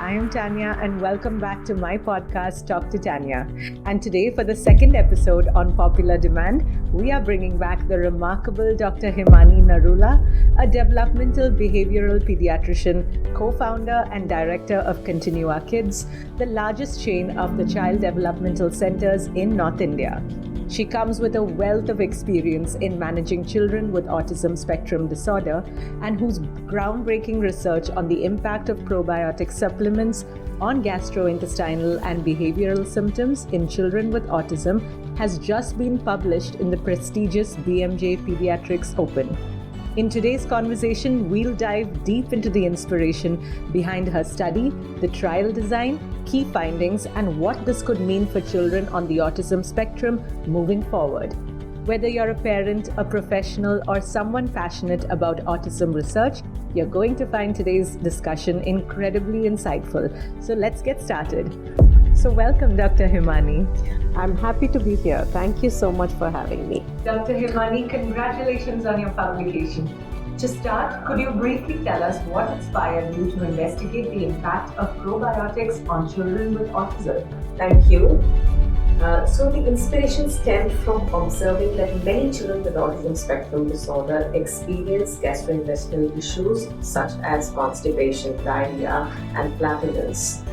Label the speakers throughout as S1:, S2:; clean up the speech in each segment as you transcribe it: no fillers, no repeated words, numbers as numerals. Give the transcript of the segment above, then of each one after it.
S1: I am Tanya and welcome back to my podcast, Talk to Tanya. And today, for the second episode on popular demand, we are bringing back the remarkable Dr. Himani Narula, a developmental behavioral pediatrician, co-founder and director of Continua Kids, the largest chain of the child developmental centers in North India. She comes with a wealth of experience in managing children with autism spectrum disorder and whose groundbreaking research on the impact of probiotic supplements on gastrointestinal and behavioral symptoms in children with autism has just been published in the prestigious BMJ Pediatrics Open. In today's conversation, we'll dive deep into the inspiration behind her study, the trial design, key findings, and what this could mean for children on the autism spectrum moving forward. Whether you're a parent, a professional, or someone passionate about autism research, you're going to find today's discussion incredibly insightful. So let's get started. So welcome, Dr. Himani.
S2: I'm happy to be here. Thank you so much for having me.
S1: Dr. Himani, congratulations on your publication. To start, could you briefly tell us what inspired you to investigate the impact of probiotics on children with autism?
S2: Thank you. So the inspiration stemmed from observing that many children with autism spectrum disorder experience gastrointestinal issues such as constipation, diarrhea, and flatulence.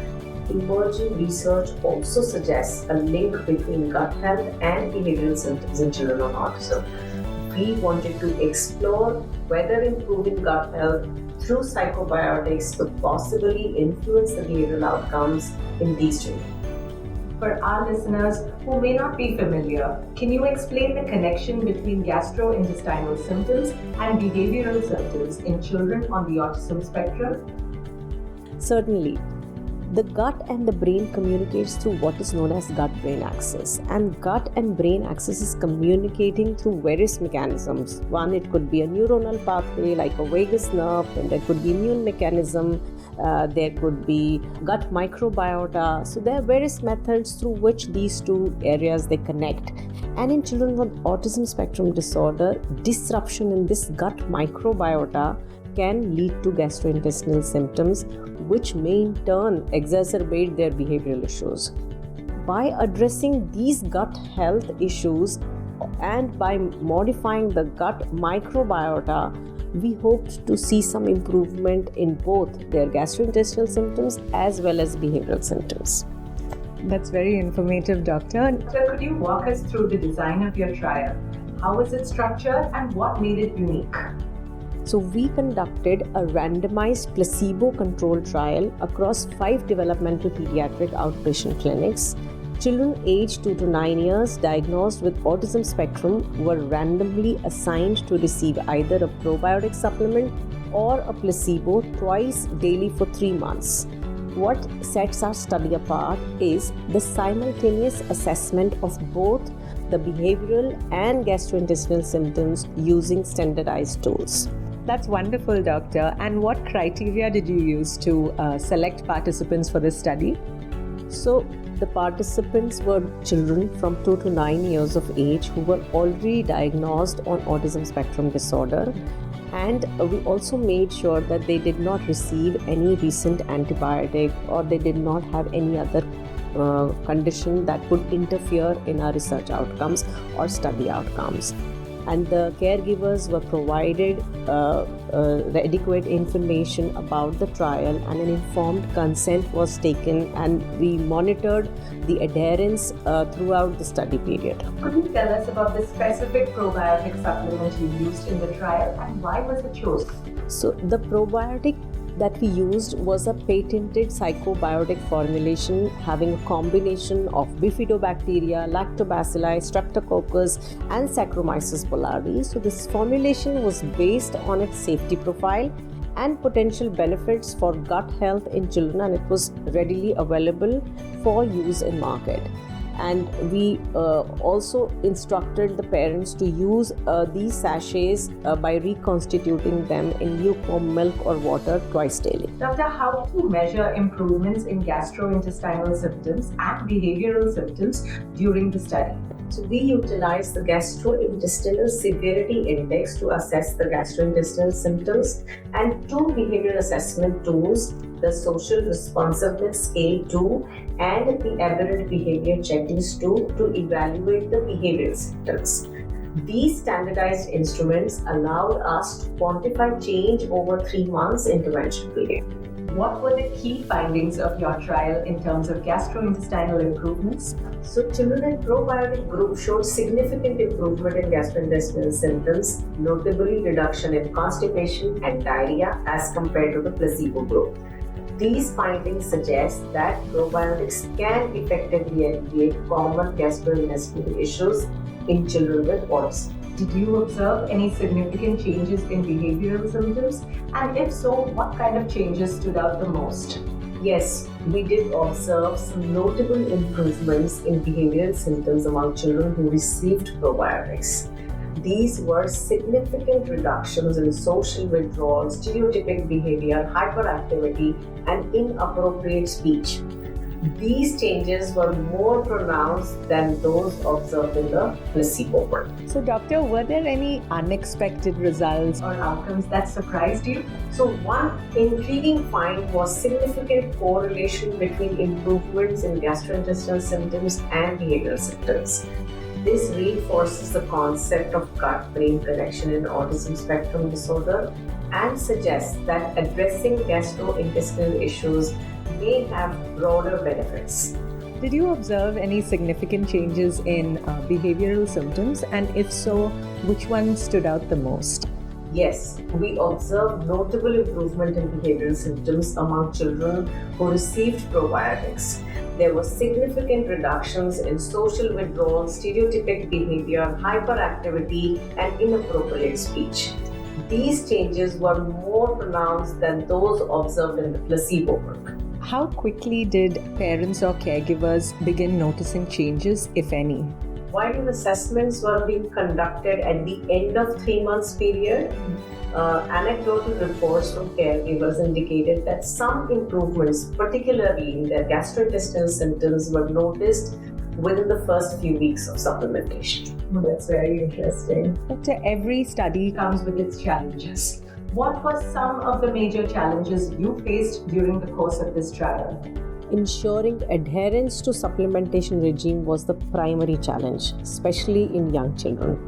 S2: Emerging research also suggests a link between gut health and behavioral symptoms in children on autism. We wanted to explore whether improving gut health through psychobiotics could possibly influence the behavioral outcomes in these children.
S1: For our listeners who may not be familiar, can you explain the connection between gastrointestinal symptoms and behavioral symptoms in children on the autism spectrum?
S2: Certainly. The gut and the brain communicates through what is known as gut-brain axis, and gut and brain axis is communicating through various mechanisms. One, it could be a neuronal pathway like a vagus nerve, and there could be immune mechanism, there could be gut microbiota. So there are various methods through which these two areas they connect. And in children with autism spectrum disorder, disruption in this gut microbiota can lead to gastrointestinal symptoms, which may in turn exacerbate their behavioral issues. By addressing these gut health issues and by modifying the gut microbiota, we hoped to see some improvement in both their gastrointestinal symptoms as well as behavioral symptoms.
S1: That's very informative, Doctor. So could you walk us through the design of your trial? How was it structured and what made it unique?
S2: So we conducted a randomized placebo-controlled trial across 5 developmental pediatric outpatient clinics. Children aged 2 to 9 years diagnosed with autism spectrum were randomly assigned to receive either a probiotic supplement or a placebo twice daily for 3 months. What sets our study apart is the simultaneous assessment of both the behavioral and gastrointestinal symptoms using standardized tools.
S1: That's wonderful, Doctor. And what criteria did you use to select participants for this study?
S2: So the participants were children from 2 to 9 years of age who were already diagnosed on autism spectrum disorder. And we also made sure that they did not receive any recent antibiotic or they did not have any other condition that could interfere in our research outcomes or study outcomes. And the caregivers were provided adequate information about the trial, and an informed consent was taken, and we monitored the adherence throughout the study period.
S1: Could you tell us about the specific probiotic supplement you used in the trial and why was it chosen?
S2: So the probiotic that we used was a patented psychobiotic formulation having a combination of bifidobacteria, lactobacilli, streptococcus, and Saccharomyces boulardii. So this formulation was based on its safety profile and potential benefits for gut health in children, and it was readily available for use in market. And we also instructed the parents to use these sachets by reconstituting them in lukewarm milk or water twice daily.
S1: Doctor, how do you measure improvements in gastrointestinal symptoms and behavioral symptoms during the study?
S2: So we utilize the gastrointestinal severity index to assess the gastrointestinal symptoms and two behavioral assessment tools, the social responsiveness scale 2 and the aberrant behavior checklist 2 to evaluate the behavioral symptoms. These standardized instruments allowed us to quantify change over 3 months intervention period.
S1: What were the key findings of your trial in terms of gastrointestinal improvements?
S2: So, children in probiotic group showed significant improvement in gastrointestinal symptoms, notably reduction in constipation and diarrhea as compared to the placebo group. These findings suggest that probiotics can effectively alleviate common gastrointestinal issues in children with autism.
S1: Did you observe any significant changes in behavioral symptoms? And if so, what kind of changes stood out the most?
S2: Yes, we did observe some notable improvements in behavioral symptoms among children who received probiotics. These were significant reductions in social withdrawal, stereotypic behavior, hyperactivity, and inappropriate speech. These changes were more pronounced than those observed in the placebo group.
S1: So, doctor, were there any unexpected results or outcomes that surprised you?
S2: So, one intriguing find was significant correlation between improvements in gastrointestinal symptoms and behavioral symptoms. This reinforces the concept of gut-brain connection in autism spectrum disorder and suggests that addressing gastrointestinal issues may have broader benefits.
S1: Did you observe any significant changes in behavioral symptoms? And if so, which one stood out the most?
S2: Yes, we observed notable improvement in behavioral symptoms among children who received probiotics. There were significant reductions in social withdrawal, stereotypic behavior, hyperactivity, and inappropriate speech. These changes were more pronounced than those observed in the placebo group.
S1: How quickly did parents or caregivers begin noticing changes, if any?
S2: While assessments were being conducted at the end of 3 months period, anecdotal reports from caregivers indicated that some improvements, particularly in their gastrointestinal symptoms, were noticed within the first few weeks of supplementation.
S1: That's very interesting. Doctor, every study comes with its challenges. What were some of the major challenges you faced during the course of this trial?
S2: Ensuring adherence to supplementation regime was the primary challenge, especially in young children.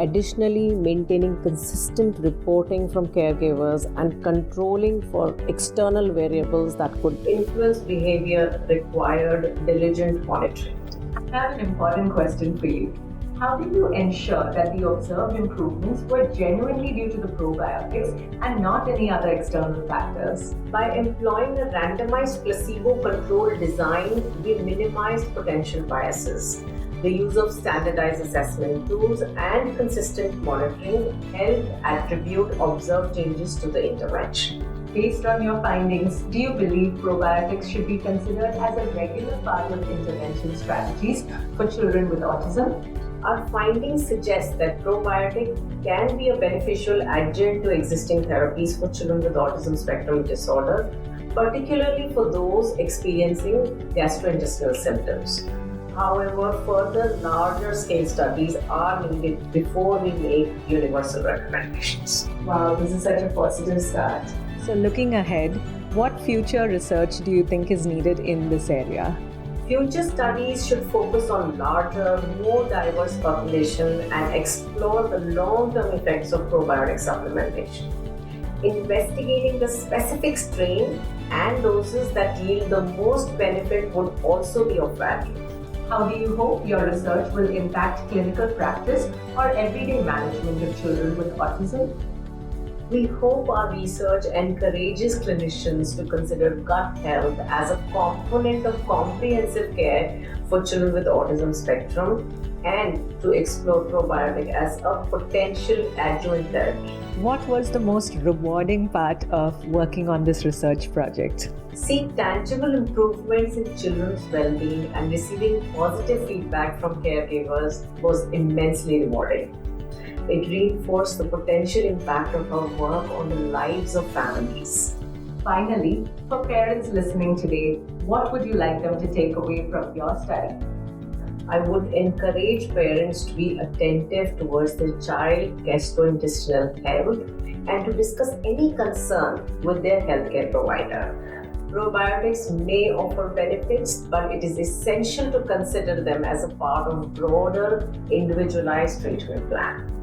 S2: Additionally, maintaining consistent reporting from caregivers and controlling for external variables that could influence behavior required diligent monitoring.
S1: I have an important question for you. How did you ensure that the observed improvements were genuinely due to the probiotics and not any other external factors?
S2: By employing a randomized placebo-controlled design, we minimized potential biases. The use of standardized assessment tools and consistent monitoring helped attribute observed changes to the intervention.
S1: Based on your findings, do you believe probiotics should be considered as a regular part of intervention strategies for children with autism?
S2: Our findings suggest that probiotic can be a beneficial adjunct to existing therapies for children with autism spectrum disorder, particularly for those experiencing gastrointestinal symptoms. However, further larger scale studies are needed before we make universal recommendations.
S1: Wow, this is such a positive start. So looking ahead, what future research do you think is needed in this area?
S2: Future studies should focus on larger, more diverse population and explore the long-term effects of probiotic supplementation. Investigating the specific strain and doses that yield the most benefit would also be of value.
S1: How do you hope your research will impact clinical practice or everyday management of children with autism?
S2: We hope our research encourages clinicians to consider gut health as a component of comprehensive care for children with autism spectrum and to explore probiotic as a potential adjunct therapy.
S1: What was the most rewarding part of working on this research project?
S2: Seeing tangible improvements in children's well-being and receiving positive feedback from caregivers was immensely rewarding. It reinforced the potential impact of our work on the lives of families.
S1: Finally, for parents listening today, what would you like them to take away from your study?
S2: I would encourage parents to be attentive towards their child gastrointestinal health and to discuss any concern with their healthcare provider. Probiotics may offer benefits, but it is essential to consider them as a part of a broader, individualized treatment plan.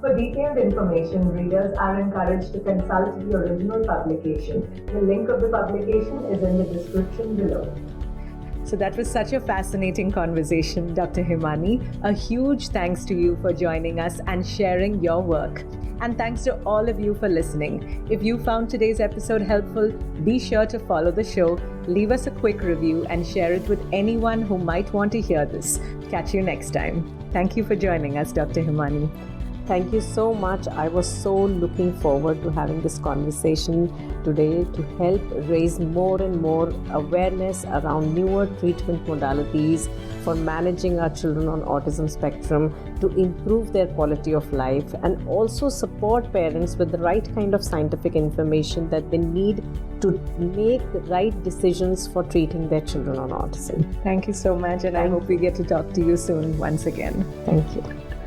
S1: For detailed information, readers are encouraged to consult the original publication. The link of the publication is in the description below. So that was such a fascinating conversation, Dr. Himani. A huge thanks to you for joining us and sharing your work. And thanks to all of you for listening. If you found today's episode helpful, be sure to follow the show, leave us a quick review, and share it with anyone who might want to hear this. Catch you next time. Thank you for joining us, Dr. Himani.
S2: Thank you so much. I was so looking forward to having this conversation today to help raise more and more awareness around newer treatment modalities for managing our children on autism spectrum to improve their quality of life and also support parents with the right kind of scientific information that they need to make the right decisions for treating their children on autism.
S1: Thank you so much, and I hope we get to talk to you soon once again.
S2: Thank you.